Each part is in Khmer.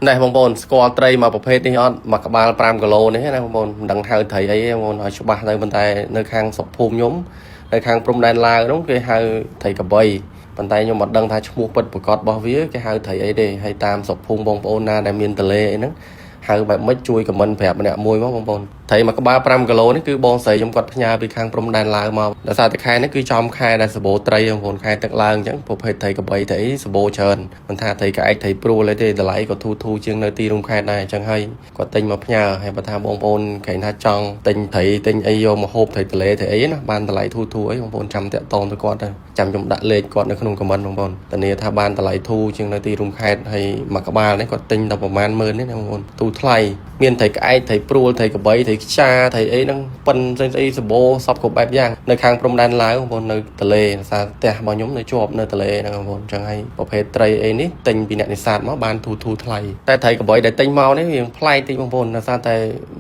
ណែបងប្អូនស្គាល់ត្រីមកប្រភេទនេះអត់មកក្បាល5គីឡូនេះណាបងប្អូនមិនដឹងហៅត្រីអីបងប្អូនឲ្យច្បាស់ទៅប៉ុន្តែនៅខាងស្រុកភូមិខ្ញុំនៅខាងព្រំដែនឡាវនោះគេហៅត្រីកបីប៉ុន្តែខ្ញុំអត់ដឹងថាឈ្មោះពិតប្រាកដរបស់វាគេហៅត្រីអីទេហើយតាមស្រុកភូមិបងប្អូនណាដែលមានទន្លេអីហ្នឹងហៅបែបម៉េចជួយខមមិនប្រាប់ម្នាក់មួយមកបងប្អូនត្រីមកក្បាល5គីឡូនេះគឺបងស្រីខ្ញុំគាត់ផ្ញើពីខាងព្រំដែនឡាវមកដោយសារតែខែនេះគឺចំខែដែលសបោត្រីបងប្អូនខែទឹកឡើងអញ្ចឹងប្រភេទត្រីកបីត្រីសបោច្រើនមិនថាត្រីក្អែកត្រីព្រួលអីទេតម្លៃក៏ធូរជាងនៅទីរួមខេត្តដែរអញ្ចឹងហើយគាត់ទិញមកផ្ញើហើយបើថាបងប្អូនគេថាចង់ទិញត្រីទិញអីយកមកហូបត្រីទលេត្រីអីណាបានតម្លៃធូរអីបងប្អូនចាំតាក់តងទៅគាត់ទៅចាំខ្ញុំដាក់លេខគាត់នៅក្នុងខមមិនបងប្អូនធានាថាបានតម្លៃធូរជាងនៅទីរួមខេត្តហើយមួយក្បាលនេះគាត់ទិញដល់ប្រហែល10000នេះណាបងប្អូនធូរថ្លៃមានត្រីក្អែកត្រីព្រួលត្រីកបីត្រីខ្ចាត្រីអីហ្នឹងប៉ិនស្អីសបោសពគ្រប់បែបយ៉ាងនៅខាងព្រំដែនឡាវបងប្អូននៅទន្លេសារផ្ទះរបស់ខ្ញុំនៅជាប់នៅទន្លេហ្នឹងបងប្អូនអញ្ចឹងហើយប្រភេទត្រីអីនេះទិញពីអ្នកនេសាទមកបានធូរថ្លៃតែត្រីកបីដែលទិញមកនេះវាប្លែកតិចបងប្អូនដោយសារតែ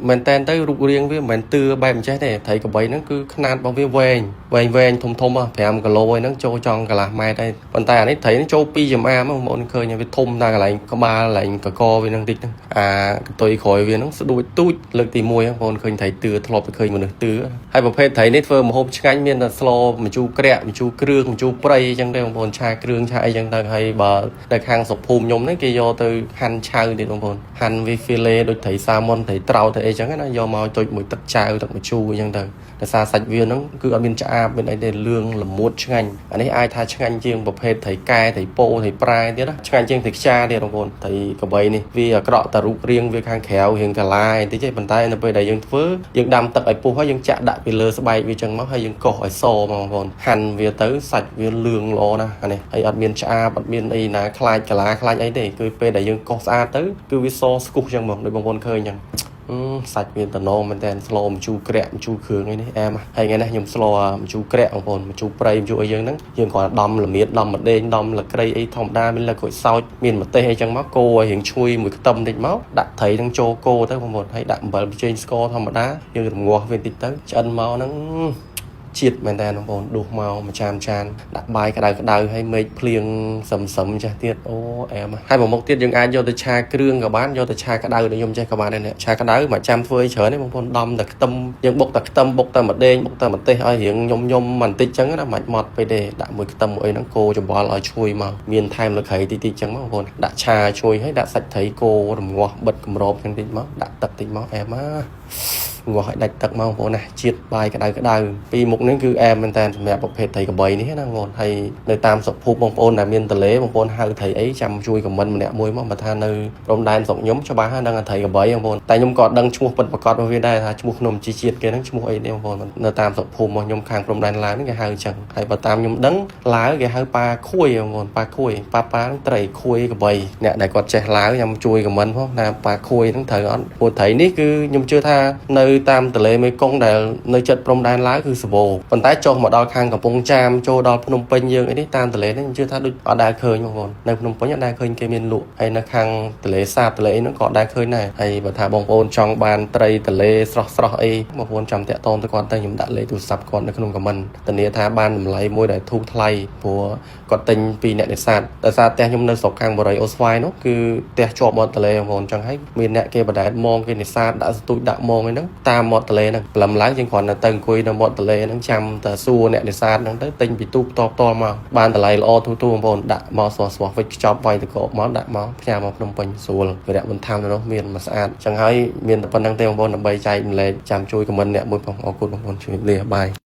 មែនតែនទៅរូបរាងវាមិនមែនទឿបែបអញ្ចេះទេត្រីកបីហ្នឹងគឺຂະຫນាតរបស់វាវែងធំ5គីឡូហ្នឹងចូលចង់កន្លះម៉ែត្រហើយប៉ុន្តែអានេះត្រីនេះចូល2ចំអាបងប្អូនឃើញវាធំតែកន្លែងក្បាលកន្លែងកកវាហ្នឹងតិចហ្នឹងអាកតុយក្រោយវាហ្នឹងស្ដួចទូចលើកទី1បងប្អូនឃើញត្រីទឿធ្លាប់តែឃើញមនុស្សទឿហើយប្រភេទត្រីនេះធ្វើម្ហូបឆ្ងាញ់មានតែស្លម្ជូរក្រាក់ម្ជូរគ្រឿងម្ជូរព្រៃអញ្ចឹងទេបងប្អូនឆាគ្រឿងឆាអីអញ្ចឹងទៅហើយបើនៅខាងសុភូមិខ្ញុំនេះគេយកទៅហាន់ឆៅទៀតបងប្អូនហាន់វាហ្វីឡេដូចត្រីសាម៉ុនត្រីត្រោតត្រីអីអញ្ចឹងណាយកមកចុចមួយទឹកចាវទឹកម្ជូរអញ្ចឹងទៅដោយសារសាច់វាហ្នឹងគឺអត់មានឆ្អាបមានអីទេលឿងល្មួតឆ្ងាញ់អានេះអាចថាឆ្ងាញ់ជាងប្រភេទត្រីកែត្រីពោត្រីប្រែទៀតណាឆ្ងាញ់ជាងត្រីខ្ចាទៀតបងប្អូនត្រីកបីនេះវាអាក្រក់តែរូបរាងវាខាងក្រៅរៀងកាឡាយតិចទេប៉ុន្តែនៅពេលដែលយើងធ្វើយើងដាំទឹកឲ្យពុះហើយយើងចាក់ដាក់ពីលើស្បែកវាចឹងមកហើយយើងកោសឲ្យសបងប្អូនហាន់វាទៅសាច់វាលឿងល្អណាស់អានេះហើយអត់មានឆ្អាបអត់មានអីណាខ្លាចកាឡាខ្លាចអីទេគឺពេលដែលយើងកោសស្អាតទៅគឺវាសស្គុះចឹងមកដូចបងប្អូនឃើញចឹងសាច់មានតំណមែនតើស្លម្ជូរក្រាក់ម្ជូរគ្រឿងអីនេះអែមហើយថ្ងៃនេះខ្ញុំស្លម្ជូរក្រាក់បងប្អូនម្ជូរព្រៃម្ជូរអីយើងហ្នឹងយើងគ្រាន់តែដំល្មៀតដំម្ដេងដំលក្រីអីធម្មតាមានលក្ខក្រួយសោចមានម្ទេសអីចឹងមកកូរឲ្យរៀងឈ្ងុយមួយខ្ទឹមតិចមកដាក់ត្រីហ្នឹងចូលកូរទៅបងប្អូនហើយដាក់អំបិលប៊ីចេងស្ករធម្មតាយើងរងាស់វាបន្តិចទៅឆ្អិនមកហ្នឹងជាតិមែនតើបងប្អូនដួសមកមួយចានដាក់បាយក្តៅហើយមេឃភ្លៀងសឹមចាស់ទៀតអូអែមហើយមួយមុខទៀតយើងអាចយកទៅឆាគ្រឿងក៏បានយកទៅឆាក្តៅដូចខ្ញុំចេះក៏បានដែរឆាក្តៅមកចាំធ្វើឲ្យច្រើនទេបងប្អូនដំតែខ្ទឹមយើងបុកតែខ្ទឹមបុកតែម្ដេងបុកតែម្ទេសឲ្យរៀងញុំបន្តិចចឹងណាមិនម៉ត់ពេកទេដាក់មួយខ្ទឹមមួយអីហ្នឹងកូរច្បល់ឲ្យឈ្ងុយមកមានថែមលក្ខីតិចចឹងមកបងប្អូនដាក់ឆាឈ្ងុយហើយដាក់សាច់ត្រីកូររងាស់បិទកម្របចឹងតិចមកដាក់ទឹកតិចមកអែមងាស់ឲ្យដាច់ទឹកមកបងប្អូនណាជាតិបាយក្តៅពីមុខនេះគឺអែមមែនតើសម្រាប់ប្រភេទត្រីកបីនេះណាបងប្អូនហើយនៅតាមសុខភូមិបងប្អូនដែលមានទន្លេបងប្អូនហៅត្រីអីចាំជួយខមមិនម្នាក់មួយមកបើថានៅព្រំដែនស្រុកខ្ញុំច្បាស់ហើយដឹងត្រីកបីបងប្អូនតែខ្ញុំក៏ដឹងឈ្មោះពិតប្រាកដរបស់វាដែរថាឈ្មោះក្នុងជីជាតិគេហ្នឹងឈ្មោះអីនេះបងប្អូននៅតាមសុខភូមិរបស់ខ្ញុំខាងព្រំដែនឡាវហ្នឹងគេហៅអញ្ចឹងហើយបើតាមខ្ញុំដឹងឡាវគេហៅប៉ាខួយបងប្អូនប៉ាខួយប៉ាហ្នឹងត្រីខួយកបីអ្នកដែលគាត់ចេះឡាវខ្ញុំជួយខមមិនផងថាប៉ាខួយហ្នឹងត្រូវអត់ព្រោះត្រីនេះគឺខ្ញុំជឿថានៅតាមទន្លេមេគង្គដែលនៅជិតព្រំដែនឡាវគឺសបោប៉ុន្តែចុះមកដល់ខាងកំពង់ចាមចូលដល់ភ្នំពេញយើងអីនេះតាមទន្លេនេះខ្ញុំជឿថាដូចអត់ដែលឃើញបងប្អូននៅភ្នំពេញអត់ដែលឃើញគេមានលក់ហើយនៅខាងទន្លេសាបទន្លេអីហ្នឹងក៏អត់ដែលឃើញដែរហើយបើថាបងប្អូនចង់បានត្រីទន្លេស្រស់អីបងប្អូនចាំតាក់ទងទៅគាត់ទៅខ្ញុំដាក់លេខទូរស័ព្ទគាត់នៅក្នុងខមមិនធានាថាបានតម្លៃមួយដែលធូរថ្លៃព្រោះគាត់ទិញពីអ្នកនេសាទដោយសារផ្ទះខ្ញុំនៅស្រុកខាងបរិយអូស្វាយនោះគឺផ្ទះជាប់មាត់ទន្លេបងប្អូនអញ្ចឹងហើយមានអ្នកគេបដែតមងគេនេសាទដាក់ស្ទូចដាក់មងអីហ្នឹងតាមមាត់ទន្លេហ្នឹងព្រលឹមឡើងយើងគ្រាន់តែទៅអង្គុយនៅមាត់ទន្លេហ្នឹងចាំតែសួរអ្នកនេសាទហ្នឹងទៅទិញពីទូផ្ទាល់មកបានតម្លៃល្អទូបងប្អូនដាក់មកស្វះវិចខ្ចប់វាយទៅកោមកដាក់មកផ្ញើមកភ្នំពេញស្រួលវិរៈបន្ថែមទៅនោះមានមកស្អាតអញ្ចឹងហើយមានតែប៉ុណ្្នឹងទេបងប្អូនដើម្បីចែកម្លែកចាំជួយខមមិនអ្នកមួយផងអរគុណបងប្អូនជួយលាបាយ